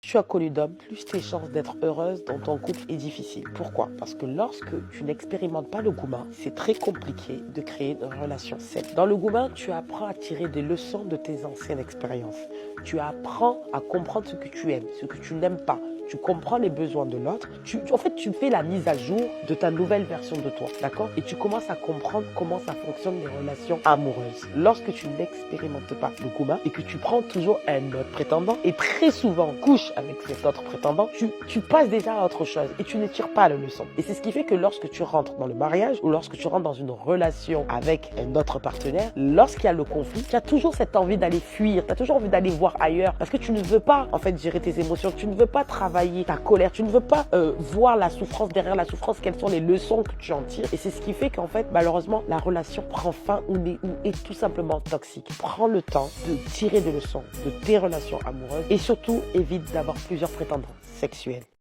Plus tu as connu d'hommes, plus tes chances d'être heureuse dans ton couple est difficile. Pourquoi? Parce que lorsque tu n'expérimentes pas le gourmand, c'est très compliqué de créer une relation saine. Dans le gourmand, tu apprends à tirer des leçons de tes anciennes expériences. Tu apprends à comprendre ce que tu aimes, ce que tu n'aimes pas. Tu comprends les besoins de l'autre. En fait, tu fais la mise à jour de ta nouvelle version de toi, d'accord? Et tu commences à comprendre comment ça fonctionne les relations amoureuses. Lorsque tu n'expérimentes pas le gourmand et que tu prends toujours un autre prétendant et très souvent couches avec cet autre prétendant, tu passes déjà à autre chose et tu ne tires pas la leçon. Et c'est ce qui fait que lorsque tu rentres dans le mariage ou lorsque tu rentres dans une relation avec un autre partenaire, lorsqu'il y a le conflit, tu as toujours cette envie d'aller fuir, tu as toujours envie d'aller voir ailleurs parce que tu ne veux pas en fait gérer tes émotions, tu ne veux pas travailler ta colère, tu ne veux pas voir la souffrance derrière la souffrance, quelles sont les leçons que tu en tires. Et c'est ce qui fait qu'en fait, malheureusement, la relation prend fin ou est tout simplement toxique. Prends le temps de tirer des leçons de tes relations amoureuses et surtout évite d'avoir plusieurs prétendants sexuels.